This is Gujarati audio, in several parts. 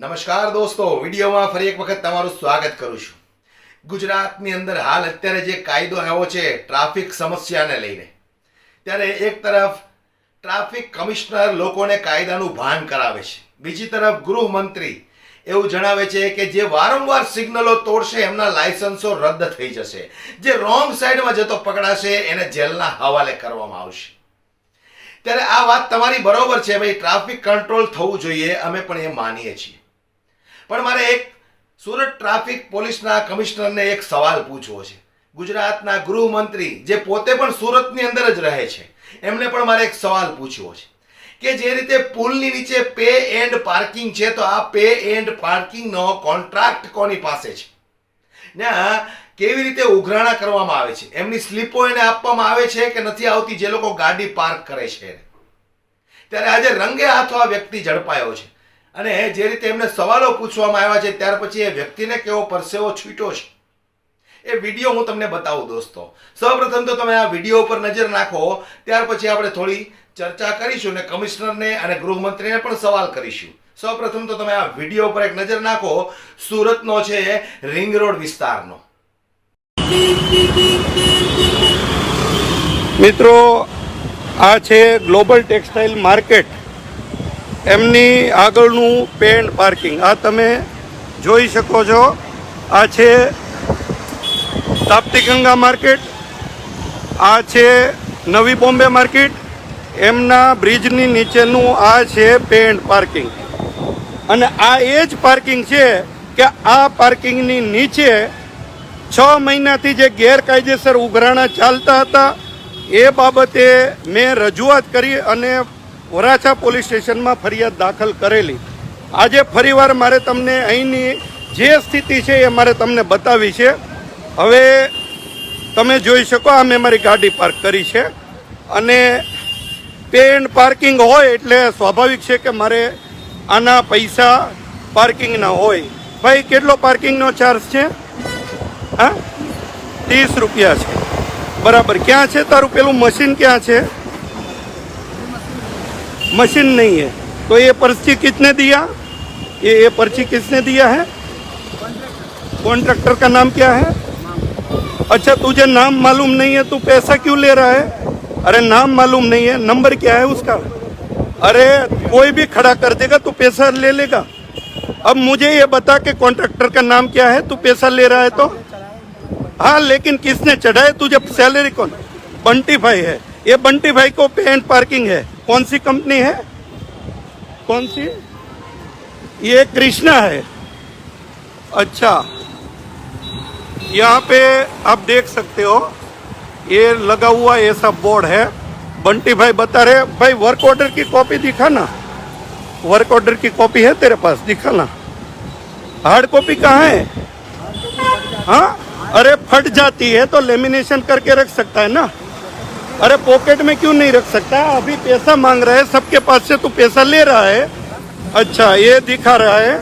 નમસ્કાર દોસ્તો, વિડીયોમાં ફરી એક વખત તમારું સ્વાગત કરું છું। ગુજરાતની અંદર હાલ અત્યારે જે કાયદો આવ્યો છે ટ્રાફિક સમસ્યાને લઈને, ત્યારે એક તરફ ટ્રાફિક કમિશનર લોકોને કાયદાનું ભાન કરાવે છે, બીજી તરફ ગૃહમંત્રી એવું જણાવે છે કે જે વારંવાર સિગ્નલો તોડશે એમના લાયસન્સો રદ થઈ જશે, જે રોંગ સાઈડમાં જતો પકડાશે એને જેલના હવાલે કરવામાં આવશે। ત્યારે આ વાત તમારી બરોબર છે ભાઈ, ટ્રાફિક કંટ્રોલ થવું જોઈએ, અમે પણ એ માનીએ છીએ। પણ મારે એક સુરત ટ્રાફિક પોલીસના કમિશનરને એક સવાલ પૂછવો છે। ગુજરાતના ગૃહમંત્રી જે પોતે પણ સુરતની અંદર જ રહે છે, એમને પણ મારે એક સવાલ પૂછવો છે કે જે રીતે પુલની નીચે પે એન્ડ પાર્કિંગ છે, તો આ પે એન્ડ પાર્કિંગનો કોન્ટ્રાક્ટ કોની પાસે છે ને કેવી રીતે ઉઘરાણા કરવામાં આવે છે, એમની સ્લીપો એને આપવામાં આવે છે કે નથી આવતી જે લોકો ગાડી પાર્ક કરે છે। ત્યારે આજે રંગે હાથો આ વ્યક્તિ ઝડપાયો છે અને જે રીતે એમને સવાલો પૂછવામાં આવ્યા છે ત્યાર પછી એ વ્યક્તિને કેવો પરસેવો છૂટ્યો છે એ વિડીયો હું તમને બતાવું દોસ્તો। સૌપ્રથમ તો તમે આ વિડીયો ઉપર નજર નાખો, ત્યાર પછી આપણે થોડી ચર્ચા કરીશું ને કમિશનરને અને ગૃહમંત્રીને પણ સવાલ કરીશું। સૌપ્રથમ તો તમે આ વિડીયો ઉપર એક નજર નાખો, સુરતનો છે રિંગ રોડ વિસ્તારનો। મિત્રો, આ છે ગ્લોબલ ટેક્સટાઇલ માર્કેટ, એમની આગળનું પે એન્ડ પાર્કિંગ આ તમે જોઈ શકો છો। આ છે તાપ્તી ગંગા માર્કેટ, આ છે નવી બોમ્બે માર્કેટ, એમના બ્રિજની નીચેનું આ છે પે એન્ડ પાર્કિંગ। અને આ એ જ પાર્કિંગ છે કે આ પાર્કિંગની નીચે 6 મહિનાથી જે ગેરકાયદેસર ઉઘરાણા ચાલતા હતા એ બાબતે મેં રજૂઆત કરી અને વરાછા પોલીસ સ્ટેશનમાં ફરિયાદ દાખલ કરેલી। આજે ફરીવાર મારે તમને અહીંની જે સ્થિતિ છે એ મારે તમને બતાવી છે। હવે તમે જોઈ શકો, આ મેં મારી ગાડી પાર્ક કરી છે અને પે એન્ડ પાર્કિંગ હોય એટલે સ્વાભાવિક છે કે મારે આના પૈસા પાર્કિંગના હોય। ભાઈ, કેટલો પાર્કિંગનો ચાર્જ છે? હા, 30 રૂપિયા છે, બરાબર। ક્યાં છે તારું પેલું મशीन? ક્યાં છે? मशीन नहीं है तो ये पर्ची किसने दिया? ये पर्ची किसने दिया है? कॉन्ट्रैक्टर का नाम क्या है? अच्छा, तुझे नाम मालूम नहीं है, तू पैसा क्यों ले रहा है? अरे नाम मालूम नहीं है, नंबर क्या है उसका? अरे कोई भी खड़ा कर देगा तो पैसा ले लेगा। अब मुझे ये बता कि कॉन्ट्रैक्टर का नाम क्या है, तू पैसा ले रहा है तो? हाँ, लेकिन किसने चढ़ाए तुझे? सैलरी कौन? बंटी भाई है, ये बंटी भाई को पे एंड पार्किंग है। कौन सी कंपनी है? कौन सी? ये कृष्णा है। अच्छा, यहाँ पे आप देख सकते हो ये लगा हुआ ऐसा बोर्ड है। बंटी भाई बता रहे, भाई वर्क ऑर्डर की कॉपी दिखाना, वर्क ऑर्डर की कॉपी है तेरे पास? दिखाना। हार्ड कॉपी कहाँ है? हाँ, अरे फट जाती है तो लेमिनेशन करके रख सकता है ना। अरे पॉकेट में क्यों नहीं रख सकता? अभी पैसा मांग रहा है, सबके पास से तू पैसा ले रहा है। अच्छा, ये दिखा रहा है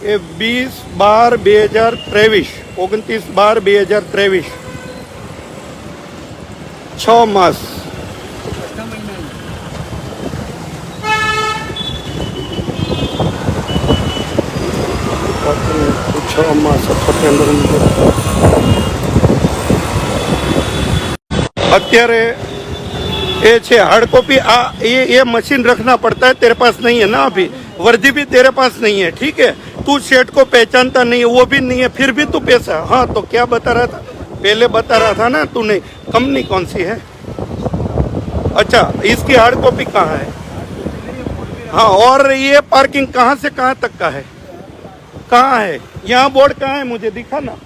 ये 20/12/2023, 29/12/2023, 6 मास। અત્યારે ये छे हार्ड कॉपी। ये मशीन रखना पड़ता है, तेरे पास नहीं है ना अभी, वर्दी भी तेरे पास नहीं है, ठीक है? तू सेठ को पहचानता नहीं है, वो भी नहीं है, फिर भी तू पैसा। हाँ, तो क्या बता रहा था? पहले बता रहा था ना तूने। कंपनी कौन सी है? अच्छा, इसकी हार्ड कॉपी कहाँ है? हाँ, और ये पार्किंग कहाँ से कहाँ तक का है? कहाँ है? यहाँ बोर्ड कहाँ है? मुझे दिखा ना।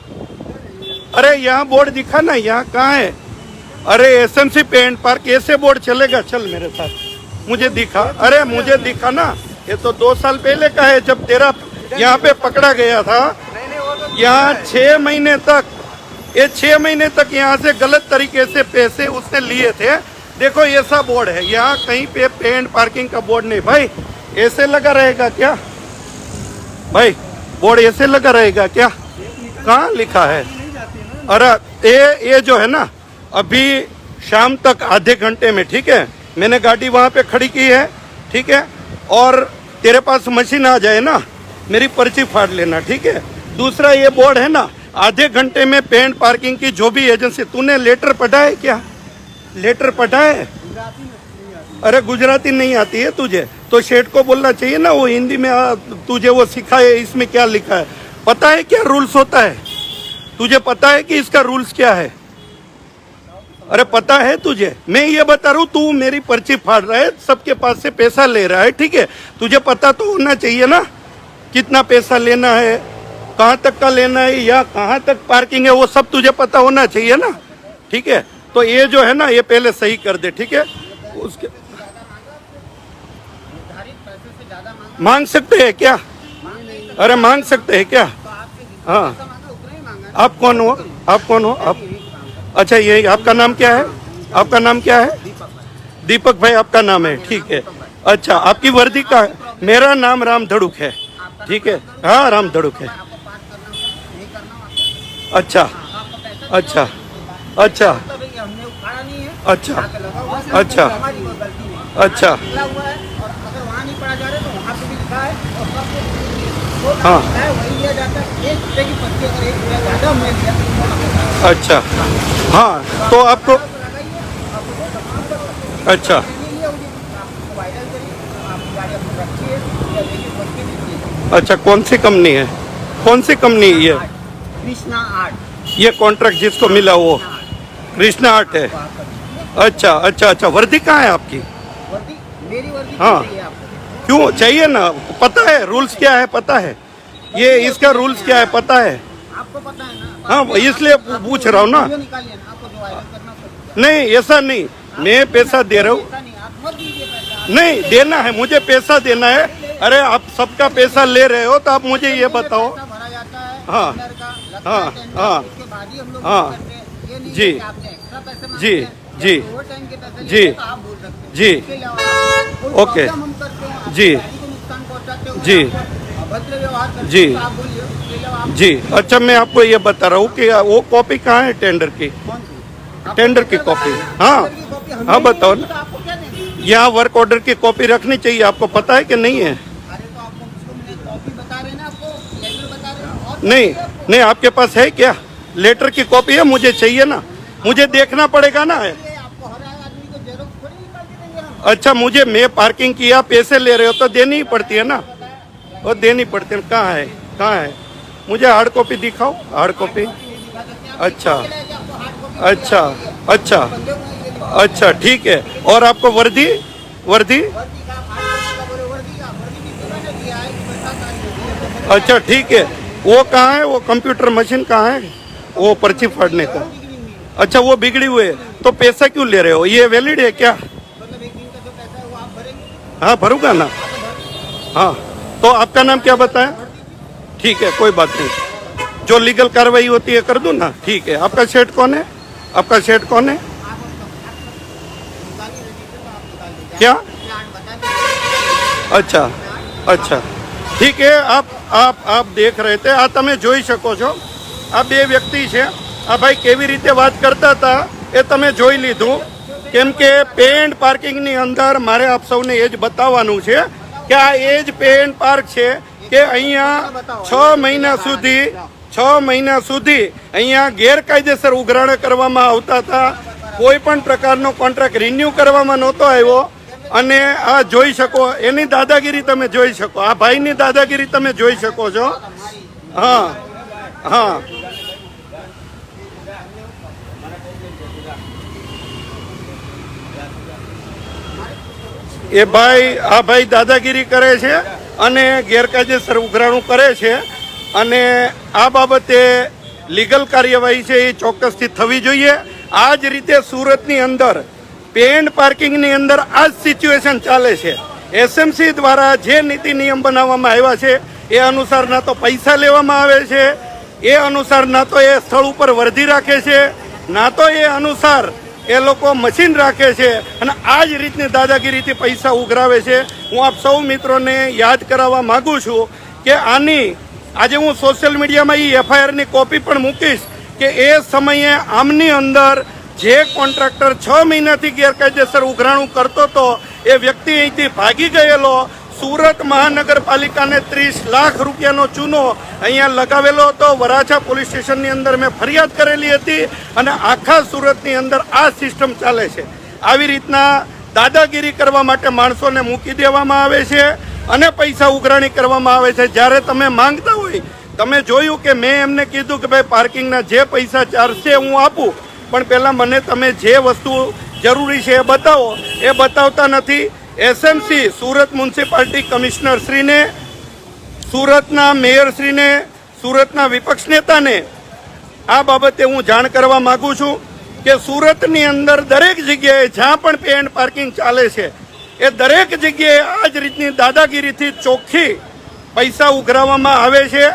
अरे यहाँ बोर्ड दिखा ना, यहाँ कहाँ है? अरे एसएमसी पे एंड पार्क, ऐसे बोर्ड चलेगा? चल मेरे साथ, मुझे दिखा। अरे मुझे दिखा ना, ये तो 2 साल पहले का है जब तेरा यहाँ पे पकड़ा गया था। यहाँ 6 महीने तक, ये 6 महीने तक यहाँ से गलत तरीके से पैसे उसने लिए थे। देखो ऐसा बोर्ड है, यहाँ कहीं पे एंड पार्किंग का बोर्ड नहीं। भाई ऐसे लगा रहेगा क्या? भाई बोर्ड ऐसे लगा रहेगा क्या? कहाँ लिखा है? अरे ये जो है ना, अभी शाम तक आधे घंटे में, ठीक है, मैंने गाड़ी वहाँ पे खड़ी की है, ठीक है, और तेरे पास मशीन आ जाए ना, मेरी पर्ची फाड़ लेना, ठीक है। दूसरा ये बोर्ड है ना, आधे घंटे में पेड पार्किंग की जो भी एजेंसी, तूने लेटर पढ़ा है क्या? लेटर पढ़ा है? अरे गुजराती नहीं आती है तुझे तो शेठ को बोलना चाहिए ना, वो हिंदी में तुझे वो सिखाए इसमें क्या लिखा है। पता है क्या रूल्स होता है? तुझे पता है कि इसका रूल्स क्या है? अरे पता है तुझे? मैं ये बता रहा हूँ, तू मेरी पर्ची फाड़ रहा है, सबके पास से पैसा ले रहा है, ठीक है। तुझे पता तो होना चाहिए ना कितना पैसा लेना है, कहाँ तक का लेना है, या कहाँ तक पार्किंग है, वो सब तुझे पता होना चाहिए ना, ठीक है। तो ये जो है ना, ये पहले सही कर दे, ठीक है। उसके मांग सकते हैं क्या? अरे मांग सकते हैं क्या? हाँ, आप कौन हो? आप कौन हो? आप अच्छा, ये आपका नाम क्या है? आपका नाम क्या है? दीपक भाई आपका नाम है, ठीक है। अच्छा, आपकी वर्दी का है? मेरा नाम राम धड़ुक है, ठीक है। हाँ, राम धड़ुक है। अच्छा अच्छा अच्छा अच्छा अच्छा अच्छा हाँ अच्छा हाँ, तो आपको अच्छा अच्छा, कौन सी कंपनी है? कौन सी कंपनी ये? कृष्णा आर्ट। ये कॉन्ट्रैक्ट जिसको मिला वो कृष्णा आर्ट है? अच्छा अच्छा अच्छा, वर्दी कहाँ है आपकी? वर्दी, मेरी वर्दी हाँ। चाहिए आपको? क्यों चाहिए ना? पता है रूल्स क्या है? पता है ये इसका रूल्स क्या है? पता है? आपको पता है ना? हाँ, इसलिए पूछ रहा हूँ ना। वीडियो निकालिए ना, आपको जो वायरल करना पड़ेगा। नहीं, ऐसा नहीं, मैं पैसा दे रहा हूँ। ऐसा नहीं, आप मत दीजिए पैसा। नहीं, देना है, मुझे पैसा देना है। अरे आप सबका पैसा ले रहे हो तो आप मुझे ये बताओ। पैसा भरा जाता है हाँ, टेंडर का, लगता हाँ, है टेंडर, हाँ, उसके बाद ही हम लोग हाँ, करते हैं। ये नहीं जी, है कि आपने एक्स्ट्रा पैसे मांगे जी, हैं, जी, या ओवरटाइम के पैसे जी, लिए तो आप बोल सकते हैं। जी, इसके अलावा कोई ओके, प्रॉब्लम हम करते हैं, आपकी जी, गाड़ी को नुकसान पहुंचाते हो, जी, आप अभद्र व्यवहार करते जी, हो, तो आप बोलिए। उसके अलावा आप जी। अच्छा, मैं आपको ये बता रहा हूँ कि वो कॉपी कहाँ है टेंडर की? कौन सी? टेंडर की कॉपी? हाँ हाँ, बताओ ना। आपको क्या देंगे? यहाँ वर्क ऑर्डर की कॉपी रखनी चाहिए, आपको पता है कि नहीं है? अरे तो आपको उसको कॉपी बता रहे हैं ना, आपको लेटर बता रहे हैं, और नहीं नहीं, आपके पास है क्या? लेटर की कॉपी है, मुझे चाहिए ना, मुझे देखना पड़ेगा ना। ये आपको हर आदमी को जेरोक्स थोड़ी निकाल के देंगे हम। अच्छा, मुझे मैं पार्किंग किया, पैसे ले रहे हो तो देनी ही पड़ती है ना, वो देनी पड़ती है। कहाँ है? कहाँ है? मुझे हार्ड कॉपी दिखाओ, हार्ड कॉपी। अच्छा अच्छा अच्छा अच्छा, ठीक है। और आपको वर्दी? वर्दी? अच्छा, ठीक है। वो कहाँ है? वो कंप्यूटर मशीन कहाँ है वो पर्ची फाड़ने का? अच्छा, वो बिगड़ी हुई है तो पैसा क्यों ले रहे हो? ये वैलिड है क्या? मतलब एक दिन का जो पैसा है वो आप भरेंगे? हाँ, भरूंगा ना। हाँ, तो आपका नाम क्या बताएं? ठीक है, कोई बात नहीं, जो लीगल कार्रवाई होती है कर दूं ना, ठीक है। आपका सेठ कौन है? आपका सेठ कौन है? क्या? अच्छा अच्छा, ठीक है। आप देख रहे थे, આ તમે જોઈ શકો છો, આ બે વ્યક્તિ છે, આ ભાઈ કેવી રીતે વાત કરતા હતા એ તમે જોઈ લીધું। કેમ કે પેડ પાર્કિંગની અંદર મારે આપ સૌને એ જ બતાવવાનું છે કે આ એ જ પેડ પાર્ક છે કે અહીંયા 6 મહિના સુધી અહીંયા ગેરકાયદેસર ઉઘરાણા કરવામાં આવતા હતા। કોઈ પણ પ્રકારનો કોન્ટ્રાક્ટ રિન્યુ કરવામાં નહોતો આવ્યો। અને આ જોઈ શકો, એની દાદાગીરી તમે જોઈ શકો, આ ભાઈની દાદાગીરી તમે જોઈ શકો છો। હા હા, એ ભાઈ, આ ભાઈ દાદાગીરી કરે છે અને ગેરકાયદેસર ઉઘરાણું કરે છે અને આ બાબતે લીગલ કાર્યવાહી છે એ ચોક્કસથી થવી જોઈએ। આ જ રીતે સુરતની અંદર પેડ પાર્કિંગની અંદર આ જ સિચ્યુએશન ચાલે છે। એસએમસી દ્વારા જે નીતિ નિયમ બનાવવામાં આવ્યા છે એ અનુસાર ના તો પૈસા લેવામાં આવે છે, એ અનુસાર ના તો એ સ્થળ ઉપર વર્ધી રાખે છે, ના તો એ અનુસાર એ લોકો મશીન રાખે છે અને આ જ રીતની દાદાગીરીથી પૈસા ઉઘરાવે છે। હું આપ સૌ મિત્રોને યાદ કરાવવા માગું છું કે આની આજે હું સોશિયલ મીડિયામાં એ એફઆઈઆરની કોપી પણ મૂકીશ કે એ સમયે આમની અંદર જે કોન્ટ્રાક્ટર 6 મહિનાથી ગેરકાયદેસર ઉઘરાણું કરતો હતો એ વ્યક્તિ અહીંથી ભાગી ગયેલો, સુરત મહાનગરપાલિકાને 30 લાખ રૂપિયાનો ચૂનો અહીંયા લગાવેલો હતો. વરાછા પોલીસ સ્ટેશનની અંદર મેં ફરિયાદ કરેલી હતી અને આખા સુરતની અંદર આ સિસ્ટમ ચાલે છે. આવી રીતના દાદાગીરી કરવા માટે માણસોને મૂકી દેવામાં આવે છે અને પૈસા ઉઘરાણી કરવામાં આવે છે. જ્યારે તમે માંગતા હોય, તમે જોયું કે મેં એમને કીધું કે ભાઈ પાર્કિંગના જે પૈસા ચાર્જ હું આપું, પણ પહેલાં મને તમે જે વસ્તુ જરૂરી છે એ બતાવો. એ બતાવતા નથી. એસએમસી સુરત મ્યુનિસિપાલિટી કમિશનરશ્રીને, સુરતના મેયરશ્રીને, સુરતના વિપક્ષ નેતાને આ બાબતે હું જાણ કરવા માગું છું કે સુરતની અંદર દરેક જગ્યાએ જ્યાં પણ પે એન્ડ પાર્કિંગ ચાલે છે એ દરેક જગ્યાએ આ જ રીતની દાદાગીરીથી ચોખ્ખી પૈસા ઉઘરાવવામાં આવે છે,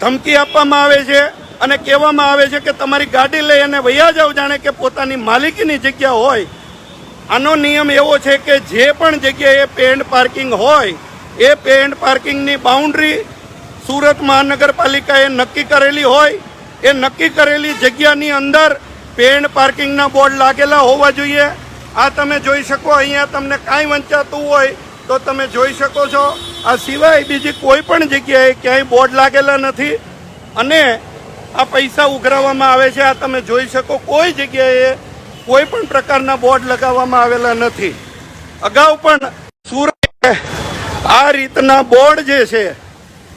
ધમકી આપવામાં આવે છે અને કહેવામાં આવે છે કે તમારી ગાડી લઈ અને વયા જાવ, જાણે કે પોતાની માલિકીની જગ્યા હોય. આનો નિયમ એવો છે કે જે પણ જગ્યાએ પે એન્ડ પાર્કિંગ હોય એ પે એન્ડ પાર્કિંગની બાઉન્ડ્રી સુરત મહાનગરપાલિકાએ નક્કી કરેલી હોય. એ નક્કી કરેલી જગ્યાની અંદર પે એન્ડ પાર્કિંગના બોર્ડ લાગેલા હોવા જોઈએ. આ તમે જોઈ શકો, અહીંયા તમને કાંઈ વંચાતું હોય તો તમે જોઈ શકો છો. આ સિવાય બીજી કોઈ પણ જગ્યાએ ક્યાંય બોર્ડ લાગેલા નથી અને આ પૈસા ઉઘરાવવામાં આવે છે. આ તમે જોઈ શકો, કોઈ જગ્યાએ કોઈ પણ પ્રકારના બોર્ડ લગાવવામાં આવેલા નથી. અગાઉ પણ સુરત આ રીતના બોર્ડ જે છે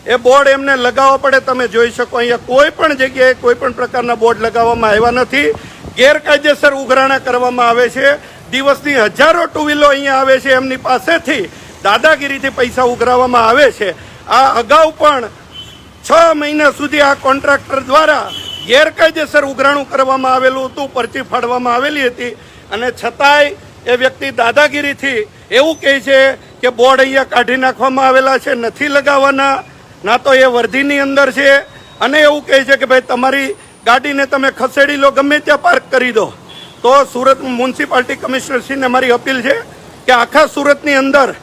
એ બોર્ડ એમને લગાવવા પડે. તમે જોઈ શકો અહીંયા કોઈ પણ જગ્યાએ કોઈ પણ પ્રકારના બોર્ડ લગાવવામાં આવ્યા નથી. ગેરકાયદેસર ઉઘરાણા કરવામાં આવે છે. દિવસની હજારો ટુ વ્હીલો અહીંયા આવે છે, એમની પાસેથી દાદાગીરીથી પૈસા ઉઘરાવવામાં આવે છે. આ અગાઉ પણ 6 મહિના સુધી આ કોન્ટ્રાક્ટર દ્વારા ગેરકાયદેસર ઉઘરાણું કરવામાં આવેલું હતું, પરચી ફાડવામાં આવેલી હતી અને છતાંય એ વ્યક્તિ દાદાગીરીથી એવું કહે છે કે બોર્ડ અહીંયા કાઢી નાખવામાં આવેલા છે, નથી લગાવવાના, ના તો એ વર્ધીની અંદર છે અને એવું કહે છે કે ભાઈ તમારી ગાડીને તમે ખસેડી લો, ગમે ત્યાં પાર્ક કરી દો. તો સુરત મ્યુનિસિપાલિટી કમિશનરશ્રીને મારી અપીલ છે કે આખા સુરતની અંદર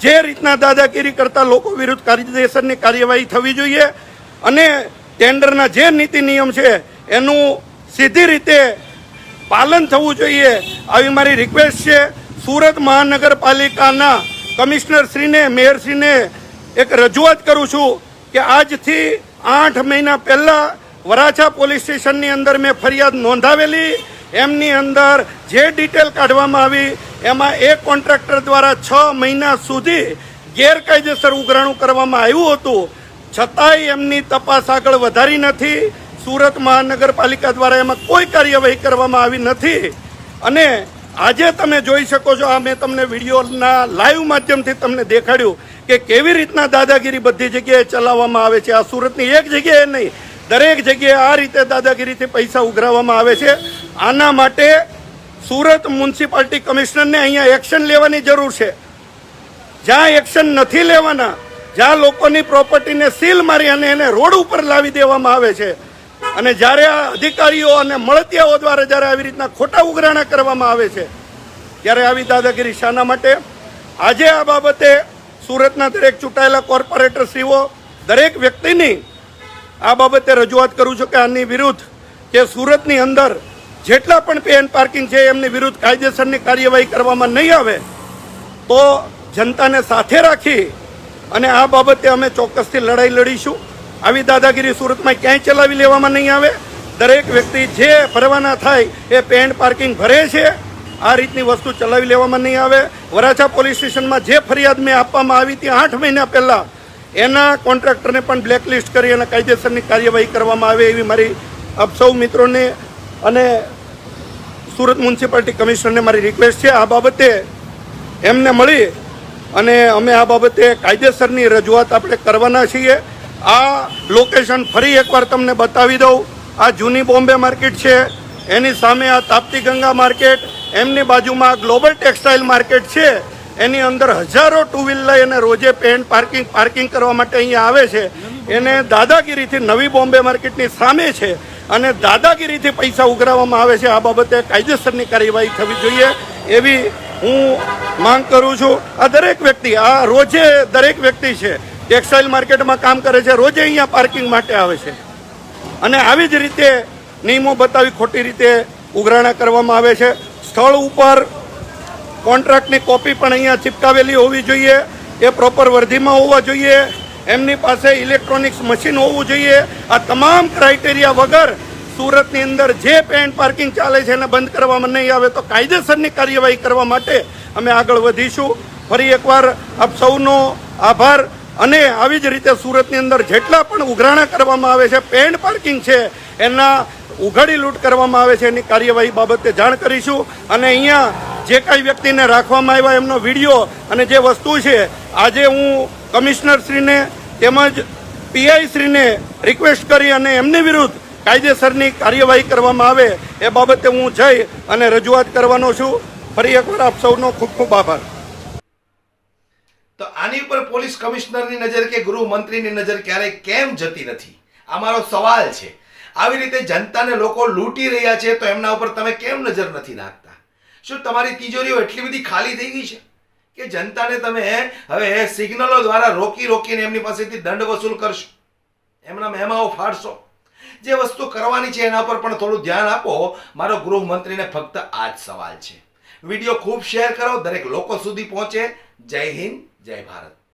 જે રીતના દાદાગીરી કરતા લોકો વિરુદ્ધ કાયદેસરની કાર્યવાહી થવી જોઈએ અને ટેન્ડરના જે નીતિ નિયમ છે એનું સીધી રીતે પાલન થવું જોઈએ, આવી મારી રિક્વેસ્ટ છે. સુરત મહાનગરપાલિકાના કમિશનરશ્રીને, મેયરશ્રીને એક રજૂઆત કરું છું કે આજથી 8 મહિના પહેલાં વરાછા પોલીસ સ્ટેશનની અંદર મેં ફરિયાદ નોંધાવેલી. એમની અંદર જે ડિટેલ કાઢવામાં આવી એમાં એક કોન્ટ્રાક્ટર દ્વારા 6 મહિના સુધી ગેરકાયદેસર ઉઘરાણું કરવામાં આવ્યું હતું, છતાંય એમની તપાસ આગળ વધારી નથી. સુરત મહાનગરપાલિકા દ્વારા એમાં કોઈ કાર્યવાહી કરવામાં આવી નથી અને આજે તમે જોઈ શકો છો, આ મેં તમને વિડીયોના લાઈવ માધ્યમથી તમને દેખાડ્યું કે કેવી રીતના દાદાગીરી બધી જગ્યાએ ચલાવવામાં આવે છે. આ સુરતની એક જગ્યાએ નહીં, દરેક જગ્યાએ આ રીતે દાદાગીરીથી પૈસા ઉઘરાવવામાં આવે છે. આના માટે સુરત મ્યુનિસિપાલિટી કમિશનરને અહીંયા એક્શન લેવાની જરૂર છે. જ્યાં એક્શન નથી લેવાના, જ્યાં લોકોની પ્રોપર્ટીને સીલ મારી અને એને રોડ ઉપર લાવી દેવામાં આવે છે અને જ્યારે આ અધિકારીઓ અને મળતિયાઓ દ્વારા જ્યારે આવી રીતના ખોટા ઉઘરાણા કરવામાં આવે છે ત્યારે આવી દાદાગીરી શાના માટે? આજે આ બાબતે સુરતના દરેક ચૂંટાયેલા કોર્પોરેટરશ્રીઓ, દરેક વ્યક્તિની આ બાબતે રજૂઆત કરું છું કે આની વિરુદ્ધ કે સુરતની અંદર જેટલા પણ પે એન્ડ પાર્કિંગ છે એમની વિરુદ્ધ કાયદેસરની કાર્યવાહી કરવામાં નહીં આવે તો જનતાને સાથે રાખી અને આ બાબતે અમે ચોક્કસથી લડાઈ લડીશું. આવી દાદાગીરી સુરતમાં ક્યાંય ચલાવી લેવામાં નહીં આવે. દરેક વ્યક્તિ જે ભરવાના થાય એ પે એન્ડ પાર્કિંગ ભરે છે, આ રીતની વસ્તુ ચલાવી લેવામાં નહીં આવે. વરાછા પોલીસ સ્ટેશનમાં જે ફરિયાદ મેં આપવામાં આવી હતી 8 મહિના પહેલાં, એના કોન્ટ્રાક્ટરને પણ બ્લેકલિસ્ટ કરી અને કાયદેસરની કાર્યવાહી કરવામાં આવે એવી મારી આપ સૌ મિત્રોને અને સુરત મ્યુનિસિપાલિટી કમિશનરને મારી રિક્વેસ્ટ છે. આ બાબતે એમને મળી અને અમે આ બાબતે કાયદેસરની રજૂઆત આપણે કરવાના છીએ. આ લોકેશન ફરી એકવાર તમને બતાવી દઉં. આ જૂની બોમ્બે માર્કેટ છે, એની સામે આ તાપ્તી ગંગા માર્કેટ, એમની બાજુમાં ગ્લોબલ ટેક્સટાઇલ માર્કેટ છે. એની અંદર હજારો ટુ વ્હીલ લઈ અને રોજે પે એન્ડ પાર્કિંગ કરવા માટે અહીંયા આવે છે. એને દાદાગીરીથી નવી બોમ્બે માર્કેટની સામે છે અને દાદાગીરીથી પૈસા ઉઘરાવવામાં આવે છે. આ બાબતે કાયદેસરની કાર્યવાહી થવી જોઈએ એવી હું માંગ કરું છું. આ દરેક વ્યક્તિ, આ રોજે દરેક વ્યક્તિ છે, ટેક્સટાઇલ માર્કેટમાં કામ કરે છે, રોજે અહીંયા પાર્કિંગ માટે આવે છે અને આવી જ રીતે નિયમો બતાવી ખોટી રીતે ઉઘરાણા કરવામાં આવે છે. સ્થળ ઉપર કોન્ટ્રાક્ટની કોપી પણ અહીંયા ચિપકાવેલી હોવી જોઈએ. એ પ્રોપર વર્ધીમાં હોવા જોઈએ, એમની પાસે ઇલેક્ટ્રોનિક્સ મશીન હોવું જોઈએ. આ તમામ ક્રાઇટેરિયા વગર સુરતની અંદર જે પેન્ટ પાર્કિંગ ચાલે છે એને બંધ કરવામાં નહીં આવે તો કાયદેસરની કાર્યવાહી કરવા માટે અમે આગળ વધીશું. ફરી એકવાર આપ સૌનો આભાર. અને આવી જ રીતે સુરતની અંદર જેટલા પણ ઉઘરાણા કરવામાં આવે છે, પેન્ટ પાર્કિંગ છે, એના ઉઘાડી લૂંટ કરવામાં આવે છે, એની કાર્યવાહી બાબતે જાણ કરીશું. અને અહીંયા જે કાંઈ વ્યક્તિને રાખવામાં આવ્યા એમનો વિડીયો અને જે વસ્તુ છે, આજે હું કમિશનરશ્રીને તેમજ પીઆઈશ્રીને રિક્વેસ્ટ કરી અને એમની વિરુદ્ધ કાયદેસરની કાર્યવાહી કરવામાં આવે એ બાબતે હું જઈ અને રજૂઆત કરવાનો છું. ફરી એકવાર આપ સૌનો ખૂબ ખૂબ આભાર. તો આની ઉપર પોલીસ કમિશનરની નજર કે ગૃહમંત્રીની નજર ક્યારેય કેમ જતી નથી? આ મારો સવાલ છે. આવી રીતે જનતાને લોકો લૂંટી રહ્યા છે તો એમના ઉપર તમે કેમ નજર નથી નાખતા? શું તમારી તિજોરીઓ એટલી બધી ખાલી થઈ ગઈ છે કે જનતાને તમે હવે સિગ્નલો દ્વારા રોકીને એમની પાસેથી દંડ વસૂલ કરશો, એમના મહેમાઓ ફાડશો? જે વસ્તુ કરવાની છે એના પર પણ થોડું ધ્યાન આપો. મારો ગૃહમંત્રીને ફક્ત આ જ સવાલ છે. વિડીયો ખૂબ શેર કરો, દરેક લોકો સુધી પહોંચે. જય હિન્દ, જય ભારત.